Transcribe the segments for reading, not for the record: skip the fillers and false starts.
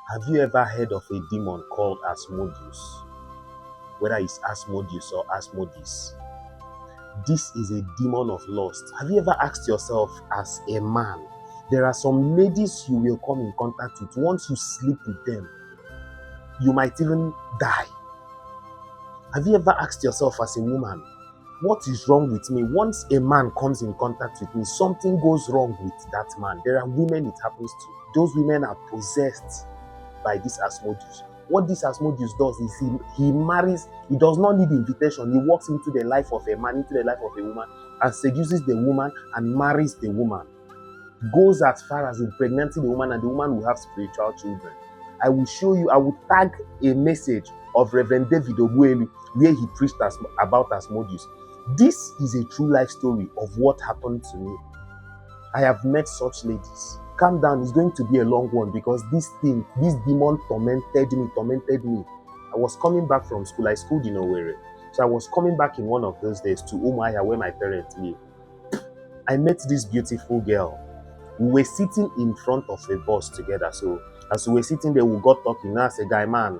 Have you ever heard of a demon called Asmodeus? Whether it's Asmodeus or Asmodeus. This is a demon of lust. Have you ever asked yourself, as a man, there are some ladies you will come in contact with. Once you sleep with them, you might even die. Have you ever asked yourself, as a woman, what is wrong with me? Once a man comes in contact with me, something goes wrong with that man. There are women it happens to. Those women are possessed by this Asmodeus. What this Asmodeus does is he marries. He does not need invitation. He walks into the life of a man, into the life of a woman, and seduces the woman and marries the woman. Goes as far as impregnating the woman, and the woman will have spiritual children. I will show you. I will tag a message of Reverend David Obuelu where he preached about Asmodeus. This is a true life story of what happened to me. I have met such ladies. Calm down, it's going to be a long one because this demon tormented me. I was coming back from school. I schooled in Owerri. So I was coming back in one of those days to Umuahia where my parents live. I met this beautiful girl. We were sitting in front of a bus together. So as we were sitting there, we got talking. Now as a guy man,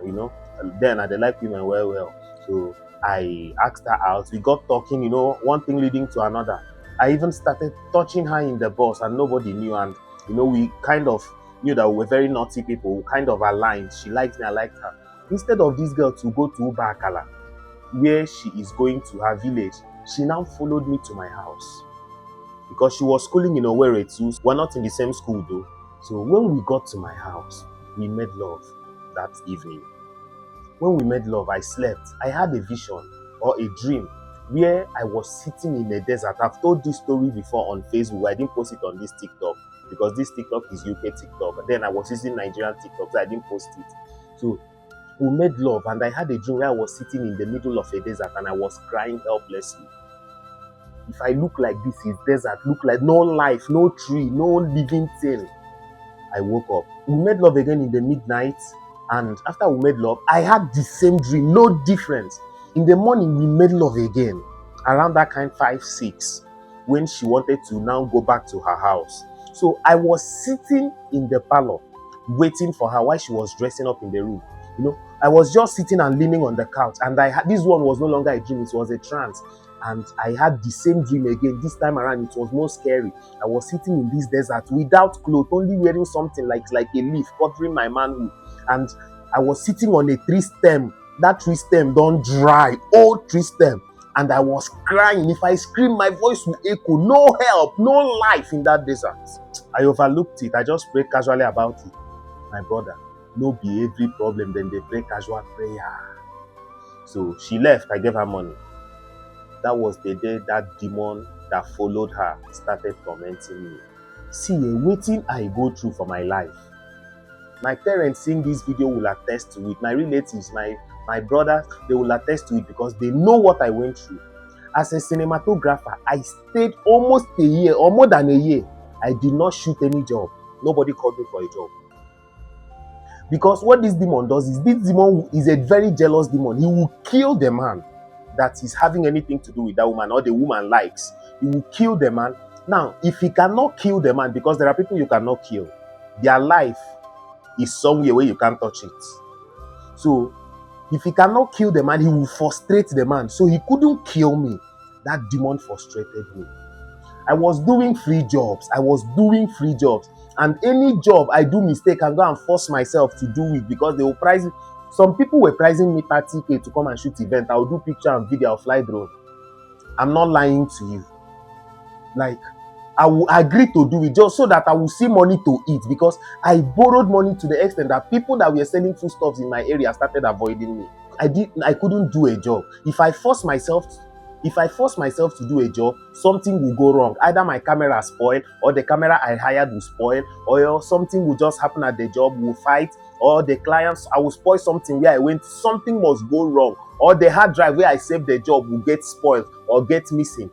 then I like women well. So I asked her out. We got talking, one thing leading to another. I even started touching her in the bus and nobody knew. And, we kind of knew that we were very naughty people. We kind of aligned. She liked me, I liked her. Instead of this girl to go to Uba Akala, where she is going to her village, she now followed me to my house. Because she was schooling in Owerri too. We're not in the same school though. So when we got to my house, we made love that evening. When we made love, I slept. I had a vision or a dream where I was sitting in a desert. I've told this story before on Facebook. I didn't post it on this TikTok because this TikTok is UK TikTok. Then I was using Nigerian TikTok, so I didn't post it. So we made love, and I had a dream where I was sitting in the middle of a desert and I was crying helplessly. If I look like this, is desert, look like no life, no tree, no living thing. I woke up. We made love again in the midnight, and after we made love, I had the same dream, no difference. In the morning, we made love again, around that kind 5, 6, when she wanted to now go back to her house. So I was sitting in the parlor, waiting for her while she was dressing up in the room. I was just sitting and leaning on the couch, and this one was no longer a dream, it was a trance. And I had the same dream again. This time around, it was more scary. I was sitting in this desert without clothes, only wearing something like a leaf covering my manhood. And I was sitting on a tree stem. That tree stem don't dry, old tree stem. And I was crying. If I scream, my voice will echo. No help, no life in that desert. I overlooked it. I just prayed casually about it. My brother, no be every problem, then they pray casual prayer. So she left. I gave her money. That was the day that demon that followed her started tormenting me. See, waiting I go through for my life. My parents seeing this video will attest to it. My relatives, my brothers, they will attest to it because they know what I went through. As a cinematographer, I stayed almost a year or more than a year. I did not shoot any job. Nobody called me for a job. Because what this demon does is, this demon is a very jealous demon. He will kill the man that is having anything to do with that woman or the woman likes. He will kill the man. Now, if he cannot kill the man, because there are people you cannot kill, their life is somewhere where you can't touch it. So, if he cannot kill the man, he will frustrate the man. So he couldn't kill me. That demon frustrated me. I was doing free jobs. And any job I do mistake, I go and force myself to do it because they will price it. Some people were pricing me 30K to come and shoot event. I'll do picture and video, I'll fly drone. I'm not lying to you. Like, I will agree to do it just so that I will see money to eat, because I borrowed money to the extent that people that were selling foodstuffs in my area started avoiding me. I couldn't do a job. If I force myself to do a job, something will go wrong. Either my camera spoil, or the camera I hired will spoil, or something will just happen at the job, we'll fight, or the clients, I will spoil something where I went, something must go wrong, or the hard drive where I saved the job will get spoiled or get missing.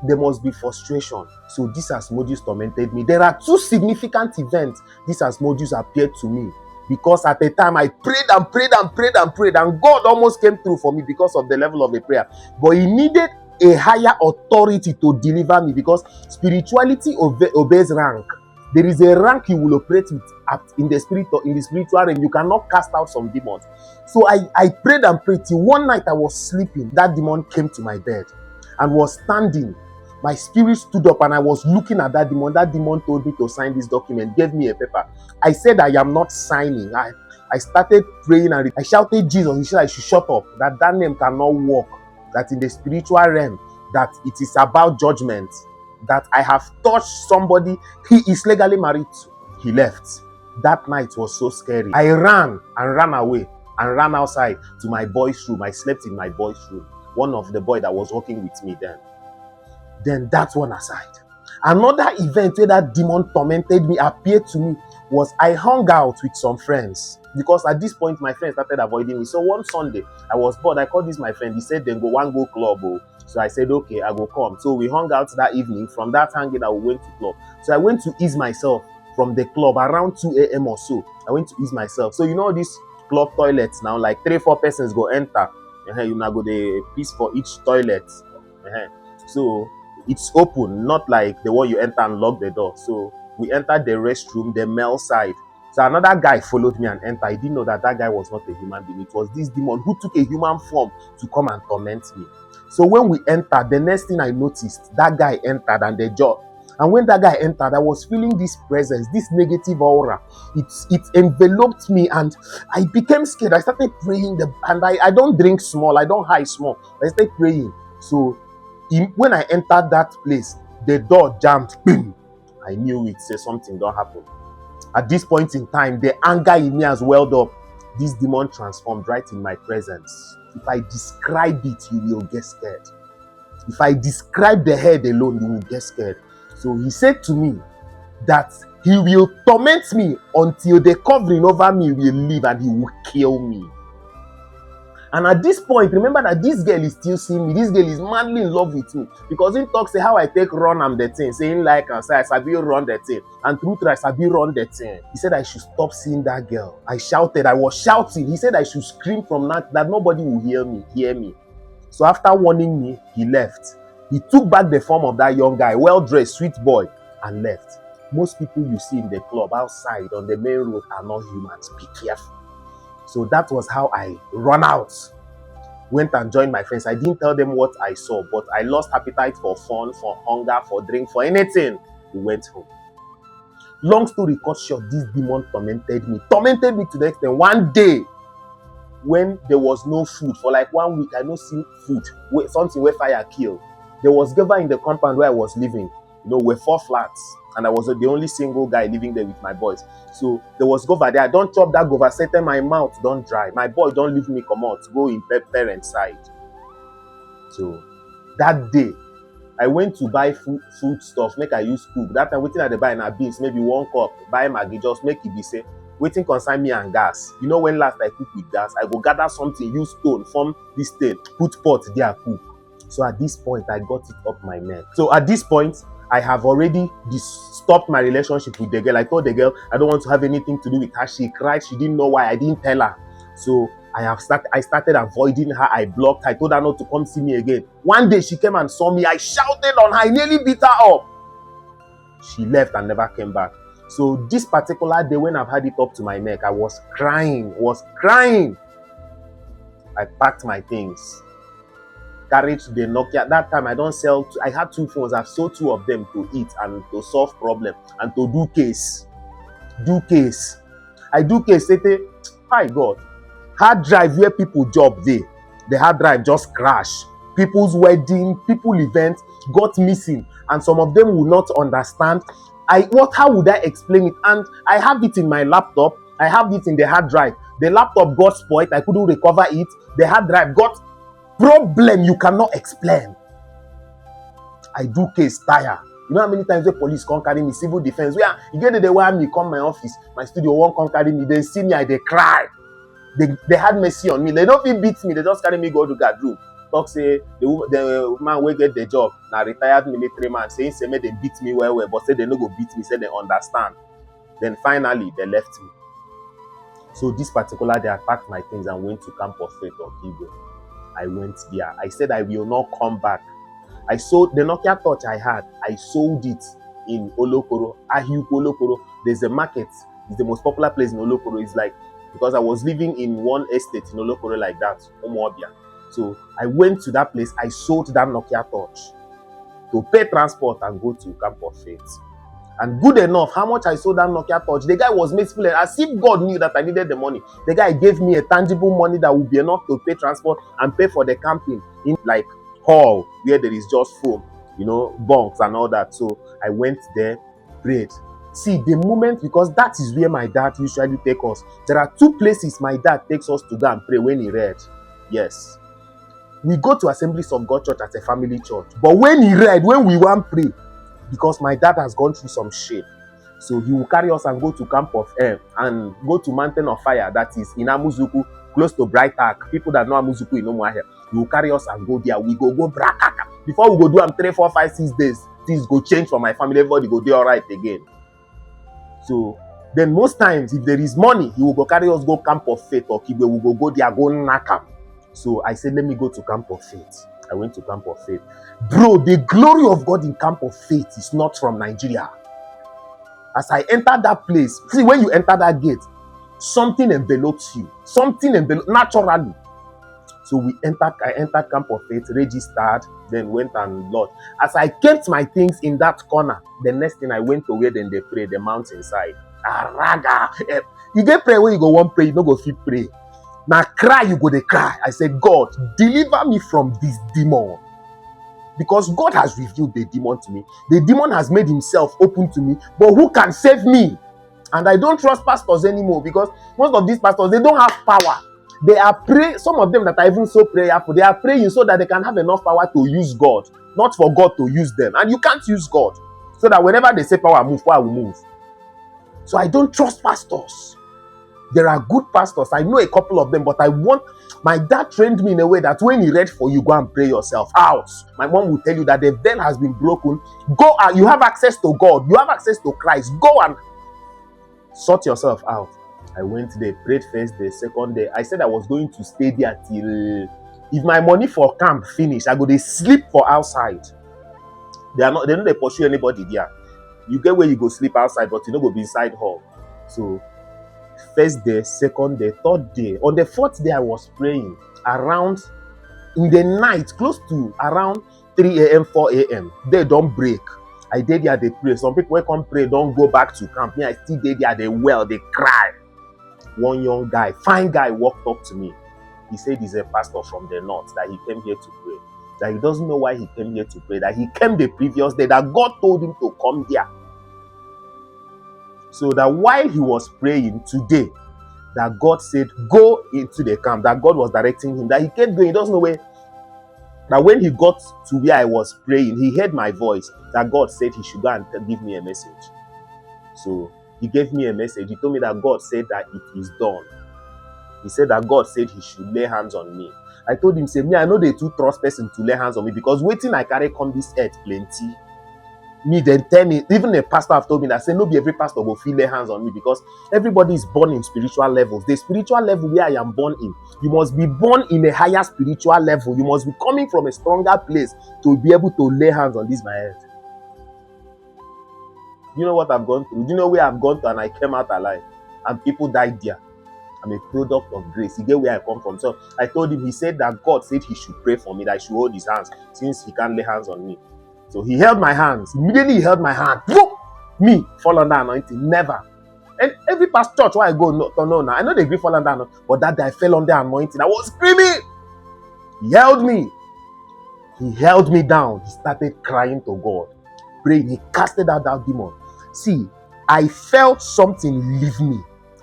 There must be frustration. So this Asmodeus tormented me. There are 2 significant events this Asmodeus appeared to me, because at the time I prayed, and God almost came through for me because of the level of the prayer. But he needed a higher authority to deliver me, because spirituality obeys rank. There is a rank you will operate with in the spirit or in the spiritual realm. You cannot cast out some demons. So I prayed and prayed till one night I was sleeping. That demon came to my bed and was standing. My spirit stood up and I was looking at that demon. That demon told me to sign this document, gave me a paper. I said, I am not signing. I started praying and I shouted Jesus. He said I should shut up, that name cannot work, that in the spiritual realm, that it is about judgment, that I have touched somebody he is legally married to. He left. That night was so scary. I ran away and ran outside to my boy's room. I slept in my boy's room. One of the boy that was working with me then that one aside. Another event where that demon tormented me appeared to me was I hung out with some friends, because at this point my friends started avoiding me. So one Sunday I was bored. I called this my friend. He said then go club. So I said okay, I go come. So we hung out that evening. From that hanging out, we went to club. So I went to ease myself from the club around 2 a.m. or so. I went to ease myself. So you know these club toilets now, like 3-4 persons go enter. You now go the piece for each toilet. So it's open, not like the one you enter and lock the door. So we entered the restroom, the male side. So another guy followed me and entered. I didn't know that guy was not a human being. It was this demon who took a human form to come and torment me. So when we entered, the next thing I noticed, that guy entered and the jaw. And when that guy entered, I was feeling this presence, this negative aura. It enveloped me and I became scared. I started praying, and I don't drink small, I don't high small. I started praying. So when I entered that place, the door jammed. Boom. I knew it, said something don't happen. At this point in time, the anger in me has welled up. This demon transformed right in my presence. If I describe it, you will get scared. If I describe the head alone, you will get scared. So he said to me that he will torment me until the covering over me will leave and he will kill me. And at this point, remember that this girl is still seeing me. This girl is madly in love with me. Because he talks, say how I take run am the thing. Saying like and say I sabi run the thing. And through I sabi run the thing. He said I should stop seeing that girl. I shouted. I was shouting. He said I should scream from that nobody will hear me. So after warning me, he left. He took back the form of that young guy, well-dressed, sweet boy, and left. Most people you see in the club outside on the main road are not humans. Be careful. So that was how I run out. Went and joined my friends. I didn't tell them what I saw, but I lost appetite for fun, for hunger, for drink, for anything. We went home. Long story cut short, this demon tormented me to the extent one day when there was no food for like 1 week. I no see food, something where fire killed. There was gova in the compound where I was living. We're 4 flats, and I was the only single guy living there with my boys. So there was gova there. I don't chop that gova. Certain my mouth don't dry. My boy don't leave me come out, go in parents' side. So that day, I went to buy food stuff, make I use cook. That time waiting at the buy na beans, maybe 1 cup, buy Maggi, just make it be say. Waiting concern me and gas. When last I cook with gas, I go gather something, use stone, form this thing, put pot there, cook. So at this point, I got it up my neck. So at this point, I have already stopped my relationship with the girl. I told the girl I don't want to have anything to do with her. She cried. She didn't know why. I didn't tell her. So I started avoiding her. I blocked her. I told her not to come see me again. One day she came and saw me. I shouted on her. I nearly beat her up. She left and never came back. So this particular day when I've had it up to my neck, I was crying. I packed my things, carried to the Nokia. That time I don't sell. I had 2 phones. I've sold 2 of them to eat and to solve problem and to do case. I do case. Say, hi God, hard drive where people job there. The hard drive just crash. People's wedding, people event got missing, and some of them will not understand. How would I explain it? And I have it in my laptop. I have it in the hard drive. The laptop got spoiled. I couldn't recover it. The hard drive got problem you cannot explain. I do case tire. You know how many times the police come carry me, civil defense. Where you get the way me come my office, my studio won't come carry me. They see me, they cry. They had mercy on me. They don't even beat me. They just carry me go to guard room. Talk say the man will get the job. Now retired military man saying say they beat me well, but say they no go beat me. Say they understand. Then finally they left me. So this particular day I packed my things and went to Camp of Faith or Kigo. I went there. I said I will not come back. I sold the Nokia Touch I had. I sold it in Olokoro, Ahiuku Olokoro. There's a market. It's the most popular place in Olokoro. It's like, because I was living in one estate in Olokoro like that, Umuobia. So I went to that place. I sold that Nokia Touch to pay transport and go to Camp of Faith. And good enough, how much I sold that Nokia Touch, the guy was made feel as if God knew that I needed the money. The guy gave me a tangible money that would be enough to pay transport and pay for the camping in like hall where there is just foam, bunks and all that. So I went there, prayed. See, the moment, because that is where my dad usually takes us. There are two places my dad takes us to go and pray when he read. Yes. We go to Assemblies of God Church as a family church. But when we want to pray, because my dad has gone through some shit, so he will carry us and go to Camp of Air and go to Mountain of Fire, that is in Amuzuku, close to Bright Ark. People that know Amuzuku, you know more here. He will carry us and go there. We go brakaka. Before we go do 3, 4, 5, 6 days, things go change for my family. Everybody go do all right again. So then most times, if there is money, he will go carry us go Camp of Faith, or Kibe will go there, go Nakam. So I said, let me go to Camp of Faith. I went to Camp of Faith. Bro, the glory of God in Camp of Faith is not from Nigeria. As I entered that place, see, when you enter that gate, something envelops you. Naturally. So I entered Camp of Faith, registered, then went and lodged. As I kept my things in that corner, the next thing I went to where then they pray, the mountainside. Araga. You get pray where you go one pray, you don't go feel pray. Now cry, you go to cry. I said, God, deliver me from this demon. Because God has revealed the demon to me. The demon has made himself open to me. But who can save me? And I don't trust pastors anymore, because most of these pastors, they don't have power. They are praying, some of them that are even so prayerful, they are praying so that they can have enough power to use God, not for God to use them. And you can't use God. So that whenever they say power will move. So I don't trust pastors. There are good pastors. I know a couple of them, but my dad trained me in a way that when he read for you, go and pray yourself out. My mom will tell you that the veil has been broken. Go and you have access to God. You have access to Christ. Go and sort yourself out. I went there, prayed first day, second day. I said I was going to stay there till, if my money for camp finish, I go to sleep for outside. They don't pursue anybody there. You get where you go sleep outside, but you don't go be inside hall. So first day, second day, third day. On the fourth day, I was praying around in the night, close to around 3 a.m., 4 a.m. They don't break. I did there, they pray. Some people come pray, don't go back to camp. Me, I still did there, they cry. One young guy, fine guy, walked up to me. He said he's a pastor from the north, that he came here to pray. That he doesn't know why he came here to pray. That he came the previous day, that God told him to come there. So that while he was praying today, that God said, go into the camp, that God was directing him, that he kept going, he doesn't know where. That when he got to where I was praying, he heard my voice, that God said he should go and give me a message. So he gave me a message. He told me that God said that it is done. He said that God said he should lay hands on me. I told him, say, me, I know they too trust person to lay hands on me, because waiting I carry come this earth plenty. Me then tell me, even a pastor have told me that, say, no be every pastor will feel lay hands on me, because everybody is born in spiritual levels. The spiritual level where I am born in, you must be born in a higher spiritual level. You must be coming from a stronger place to be able to lay hands on this my head. You know what I've gone through? Do you know where I've gone to and I came out alive? And people died there. I'm a product of grace. You get where I come from. So I told him, he said that God said he should pray for me, that I should hold his hands, since he can't lay hands on me. So he held my hands. Immediately he held my hand. Whoop! Me, fall under anointing. Never. And every past church where I go, no. I know they agree fall under anointing, but that day I fell under anointing. I was screaming. He held me. He held me down. He started crying to God, praying. He casted out that demon. See, I felt something leave me.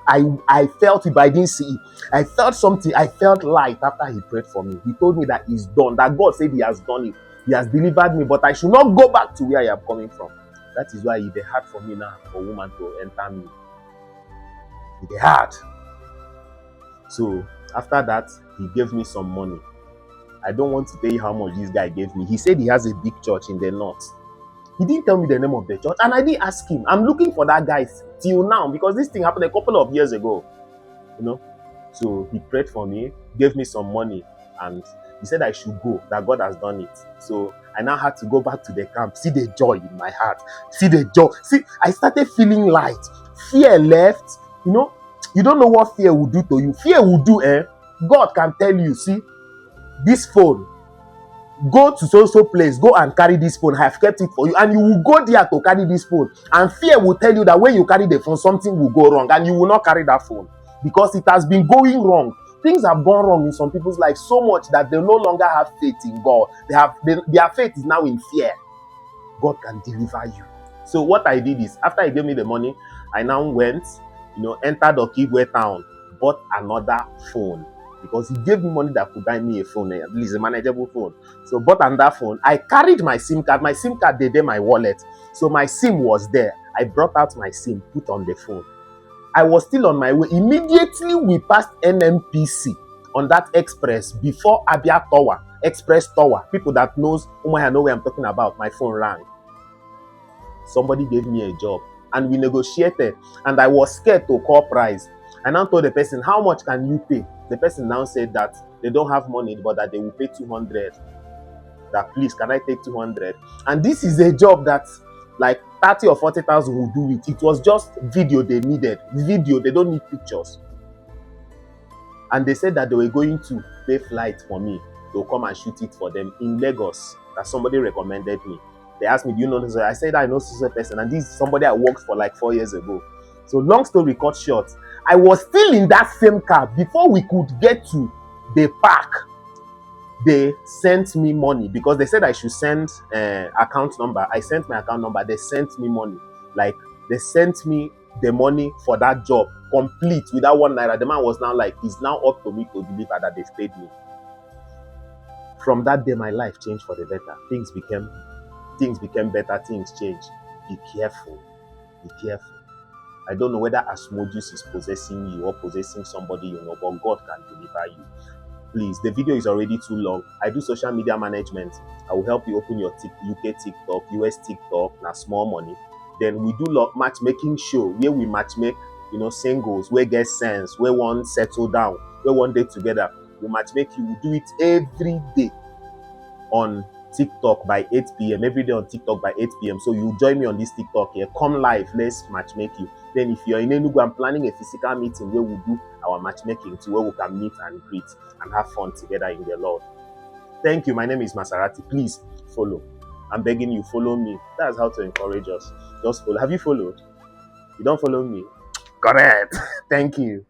I felt it, but I didn't see it. I felt something. I felt light after he prayed for me. He told me that it's done. That God said he has done it. He has delivered me, but I should not go back to where I am coming from. That is why it's hard for me now for a woman to enter me. It's hard. So after that, he gave me some money. I don't want to tell you how much this guy gave me. He said he has a big church in the north. He didn't tell me the name of the church, and I didn't ask him. I'm looking for that guy till now, because this thing happened a couple of years ago. So he prayed for me, gave me some money, and He said I should go, that God has done it. So I now had to go back to the camp. See the joy in my heart. See the joy. See, I started feeling light. Fear left. You don't know what fear will do to you. Fear will do, God can tell you, see, this phone, go to so place, go and carry this phone. I have kept it for you. And you will go there to carry this phone. And fear will tell you that when you carry the phone, something will go wrong. And you will not carry that phone. Because it has been going wrong. Things have gone wrong in some people's life so much that they no longer have faith in God. Their faith is now in fear. God can deliver you. So what I did is, after he gave me the money, I now went, entered Okigwe town, bought another phone. Because he gave me money that could buy me a phone, at least a manageable phone. So bought another phone. I carried my SIM card. My SIM card, they did my wallet. So my SIM was there. I brought out my SIM, put on the phone. I was still on my way. Immediately we passed NMPC on that express before Abia Tower, Express Tower. People that knows Umuahia know where I'm talking about. My phone rang. Somebody gave me a job and we negotiated, and I was scared to call price. I now told the person, how much can you pay? The person now said that they don't have money, but that they will pay 200. That please, can I take 200? And this is a job that like 30 or 40,000 will do it. It was just video they needed. Video, they don't need pictures. And they said that they were going to pay flight for me to come and shoot it for them in Lagos. That somebody recommended me. They asked me, do you know this? I said, I know this person. And this is somebody I worked for like 4 years ago. So long story cut short, I was still in that same car. Before we could get to the park, they sent me money because they said I should send account number. I sent my account number. They sent me money. Like, they sent me the money for that job complete without 1 naira. The man was now like, it's now up to me to deliver that they've paid me. From that day, my life changed for the better. Things became better. Things changed. Be careful. Be careful. I don't know whether Asmodeus is possessing you or possessing somebody you know, but God can deliver you. Please, the video is already too long. I do social media management. I will help you open your UK TikTok, US TikTok, na small money. Then we do matchmaking show where we matchmake, singles, where get sense, where one settle down, where one day together. We matchmake you. We do it every day on TikTok by 8 p.m. Every day on TikTok by 8 p.m. So you join me on this TikTok here. Come live. Let's matchmake you. Then if you're in Enugu, I'm planning a physical meeting where we do our matchmaking to where we can meet and greet and have fun together in the Lord. Thank you. My name is Maserati. Please follow. I'm begging you, follow me. That's how to encourage us. Just follow. Have you followed? You don't follow me? Correct. Thank you.